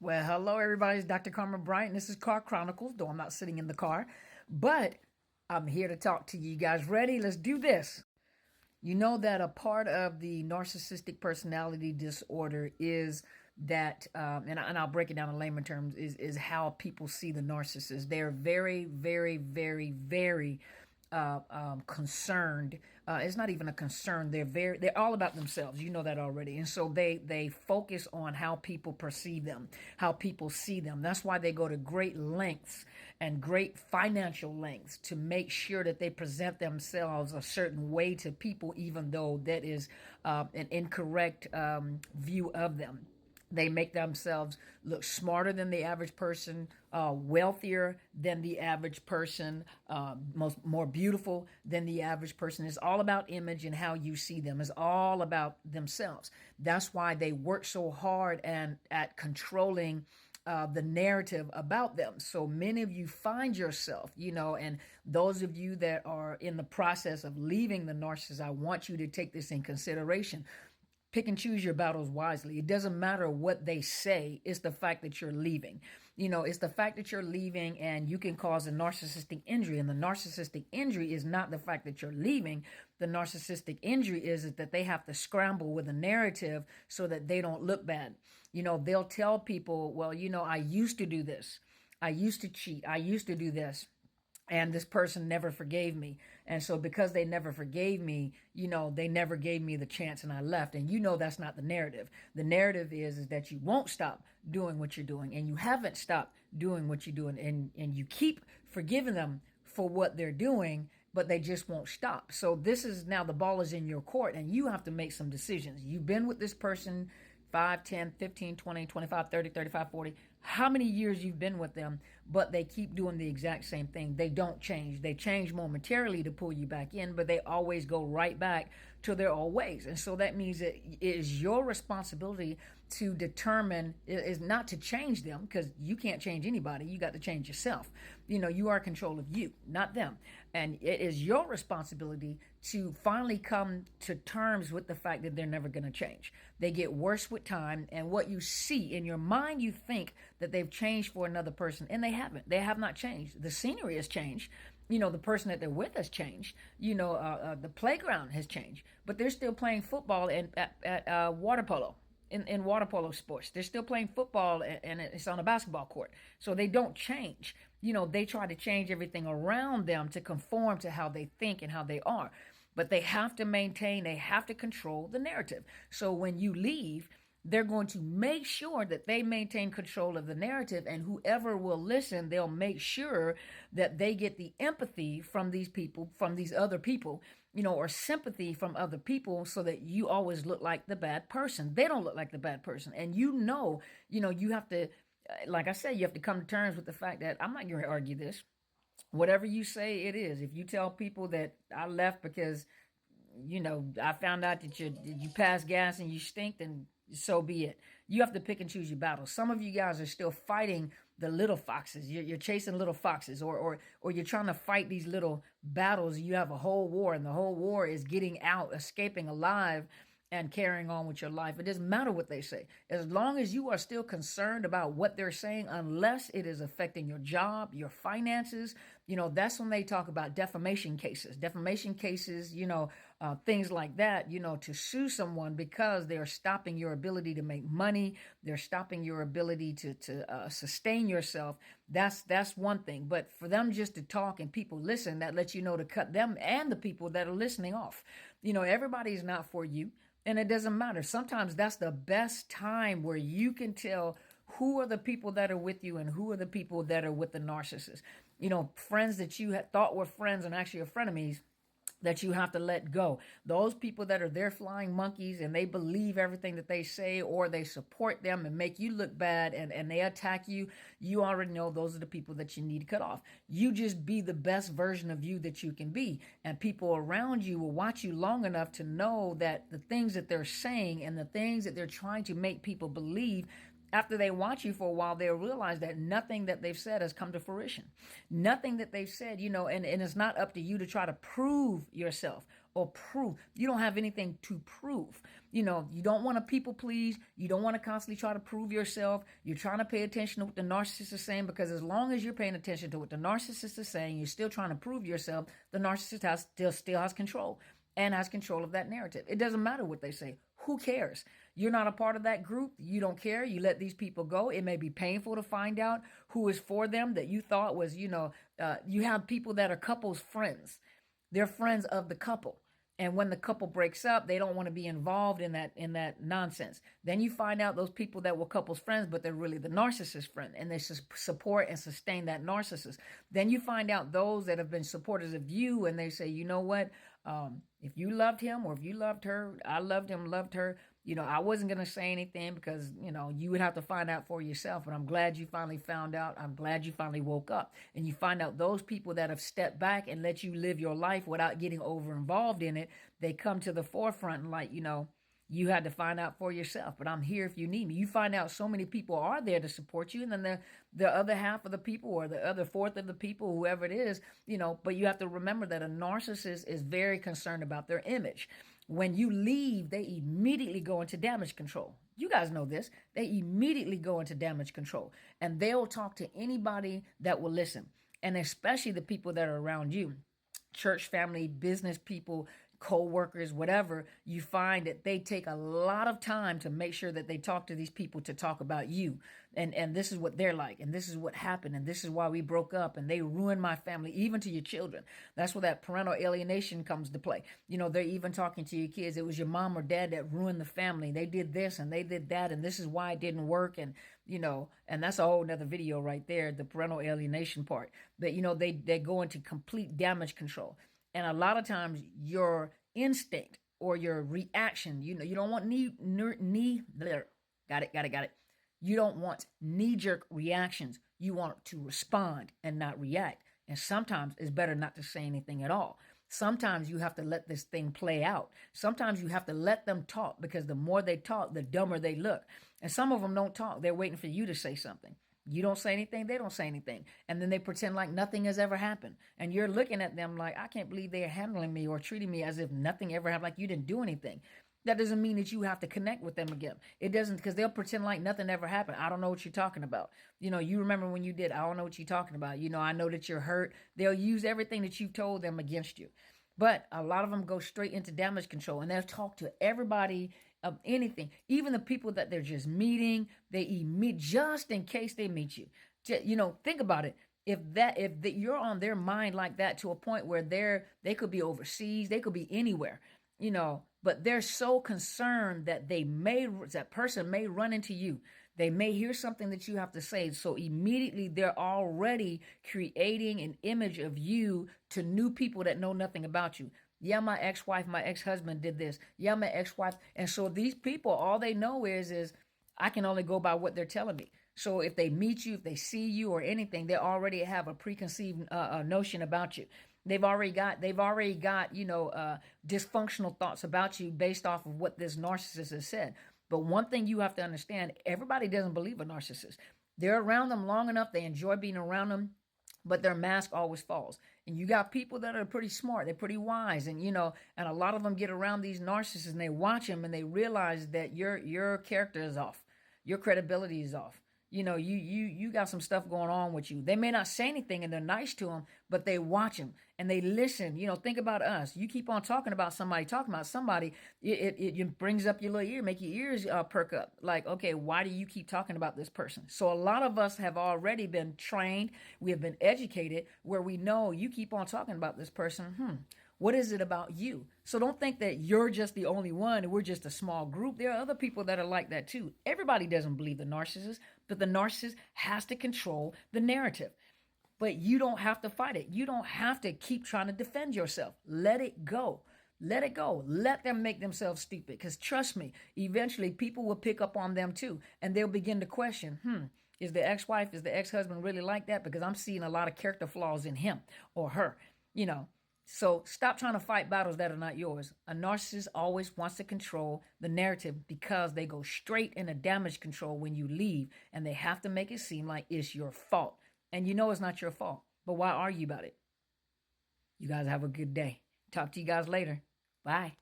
Well, hello, everybody. It's Dr. Carmen Bryant. This is Car Chronicles, though I'm not sitting in the car. But I'm here to talk to you guys. Ready? Let's do this. You know that a part of the narcissistic personality disorder is that, and I'll break it down in layman terms, is how people see the narcissist. They're very, very, very, very concerned. It's not even a concern. They're all about themselves. You know that already. And so they focus on how people perceive them, how people see them. That's why they go to great lengths and great financial lengths to make sure that they present themselves a certain way to people, even though that is an incorrect view of them. They make themselves look smarter than the average person, wealthier than the average person, more beautiful than the average person. It's all about image and how you see them. It's all about themselves. That's why they work so hard and at controlling the narrative about them. So many of you find yourself, and those of you that are in the process of leaving the narcissist, I want you to take this in consideration. Pick and choose your battles wisely. It doesn't matter what they say. It's the fact that you're leaving. It's the fact that you're leaving and you can cause a narcissistic injury. And the narcissistic injury is not the fact that you're leaving. The narcissistic injury is that they have to scramble with a narrative so that they don't look bad. They'll tell people, well, I used to do this. I used to cheat. I used to do this. And this person never forgave me. And so because they never forgave me, they never gave me the chance and I left. And that's not the narrative. The narrative is that you won't stop doing what you're doing and you haven't stopped doing what you're doing. And you keep forgiving them for what they're doing, but they just won't stop. So this is now the ball is in your court and you have to make some decisions. You've been with this person 5, 10, 15, 20, 25, 30, 35, 40, how many years you've been with them, but they keep doing the exact same thing. They don't change. They change momentarily to pull you back in, but they always go right back to their old ways. And so that means that it is your responsibility to determine, is not to change them, because you can't change anybody. You got to change yourself. You are in control of you, not them. And it is your responsibility to finally come to terms with the fact that they're never going to change. They get worse with time, and what you see in your mind, you think that they've changed for another person, and they haven't. They have not changed. The scenery has changed. The person that they're with has changed. The playground has changed, but they're still playing football at water polo. In water polo sports, they're still playing football and it's on a basketball court. So they don't change. They try to change everything around them to conform to how they think and how they are. But they have to maintain, they have to control the narrative. So when you leave, they're going to make sure that they maintain control of the narrative, and whoever will listen, they'll make sure that they get the empathy from these people, from these other people, or sympathy from other people, so that you always look like the bad person. They don't look like the bad person. And you have to, like I said, you have to come to terms with the fact that I'm not going to argue this. Whatever you say, it is. If you tell people that I left because, I found out that you passed gas and you stink, then so be it. You have to pick and choose your battles. Some of you guys are still fighting the little foxes. You're chasing little foxes, or you're trying to fight these little battles. You have a whole war, and the whole war is getting out, escaping alive, and carrying on with your life. It doesn't matter what they say. As long as you are still concerned about what they're saying, unless it is affecting your job, your finances, that's when they talk about defamation cases. Defamation cases, things like that, to sue someone because they're stopping your ability to make money. They're stopping your ability to sustain yourself. That's one thing. But for them just to talk and people listen, that lets you know to cut them and the people that are listening off. Everybody is not for you. And it doesn't matter. Sometimes that's the best time where you can tell who are the people that are with you and who are the people that are with the narcissist. Friends that you had thought were friends and actually are frenemies, that you have to let go. Those people that are there flying monkeys and they believe everything that they say, or they support them and make you look bad and they attack you, you already know those are the people that you need to cut off. You just be the best version of you that you can be. And people around you will watch you long enough to know that the things that they're saying and the things that they're trying to make people believe, after they watch you for a while, they'll realize that nothing that they've said has come to fruition. Nothing that they've said, and it's not up to you to try to prove yourself or prove. You don't have anything to prove. You don't want to people please. You don't want to constantly try to prove yourself. You're trying to pay attention to what the narcissist is saying, because as long as you're paying attention to what the narcissist is saying, you're still trying to prove yourself. The narcissist still has control, and has control of that narrative. It doesn't matter what they say. Who cares? You're not a part of that group. You don't care. You let these people go. It may be painful to find out who is for them that you thought was, you have people that are couples friends. They're friends of the couple. And when the couple breaks up, they don't want to be involved in that nonsense. Then you find out those people that were couples friends, but they're really the narcissist friend, and they support and sustain that narcissist. Then you find out those that have been supporters of you, and they say, you know what? If you loved him or if you loved her, I loved him, loved her. I wasn't going to say anything because, you would have to find out for yourself. But I'm glad you finally found out. I'm glad you finally woke up. And you find out those people that have stepped back and let you live your life without getting over involved in it, they come to the forefront and like, you had to find out for yourself, but I'm here if you need me. You find out so many people are there to support you, and then the other half of the people, or the other fourth of the people, whoever it is, but you have to remember that a narcissist is very concerned about their image. When you leave, they immediately go into damage control. You guys know this. They immediately go into damage control, and they'll talk to anybody that will listen, and especially the people that are around you, church, family, business people, co-workers, whatever. You find that they take a lot of time to make sure that they talk to these people to talk about you. And this is what they're like, and this is what happened, and this is why we broke up, and they ruined my family, even to your children. That's where that parental alienation comes to play. They're even talking to your kids. It was your mom or dad that ruined the family. They did this and they did that, and this is why it didn't work. And and that's a whole nother video right there, the parental alienation part. But they go into complete damage control. And a lot of times your instinct or your reaction, you don't want got it. You don't want knee-jerk reactions. You want to respond and not react. And sometimes it's better not to say anything at all. Sometimes you have to let this thing play out. Sometimes you have to let them talk, because the more they talk, the dumber they look. And some of them don't talk. They're waiting for you to say something. You don't say anything, they don't say anything. And then they pretend like nothing has ever happened. And you're looking at them like, I can't believe they're handling me or treating me as if nothing ever happened, like you didn't do anything. That doesn't mean that you have to connect with them again. It doesn't, because they'll pretend like nothing ever happened. I don't know what you're talking about. You remember when you did, I don't know what you're talking about. I know that you're hurt. They'll use everything that you've told them against you. But a lot of them go straight into damage control, and they'll talk to everybody of anything, even the people that they're just meeting. They meet just in case they meet you. Think about it. If you're on their mind like that, to a point where they could be overseas, they could be anywhere, but they're so concerned that that person may run into you. They may hear something that you have to say. So immediately they're already creating an image of you to new people that know nothing about you. Yeah, my ex-wife, my ex-husband did this. Yeah, my ex-wife. And so these people, all they know is I can only go by what they're telling me. So if they meet you, if they see you or anything, they already have a preconceived notion about you. They've already got dysfunctional thoughts about you based off of what this narcissist has said. But one thing you have to understand, everybody doesn't believe a narcissist. They're around them long enough. They enjoy being around them, but their mask always falls. And you got people that are pretty smart. They're pretty wise. And, and a lot of them get around these narcissists and they watch them and they realize that your character is off. Your credibility is off. You got some stuff going on with you. They may not say anything and they're nice to them, but they watch them and they listen. Think about us. You keep on talking about somebody, it brings up your little ear, make your ears perk up. Like, okay, why do you keep talking about this person? So a lot of us have already been trained. We have been educated where we know you keep on talking about this person. What is it about you? So don't think that you're just the only one and we're just a small group. There are other people that are like that too. Everybody doesn't believe the narcissist, but the narcissist has to control the narrative. But you don't have to fight it. You don't have to keep trying to defend yourself. Let it go. Let it go. Let them make themselves stupid. Because trust me, eventually people will pick up on them too. And they'll begin to question, is the ex-wife, is the ex-husband really like that? Because I'm seeing a lot of character flaws in him or her, So stop trying to fight battles that are not yours. A narcissist always wants to control the narrative because they go straight into damage control when you leave, and they have to make it seem like it's your fault. And it's not your fault, but why argue about it? You guys have a good day. Talk to you guys later. Bye.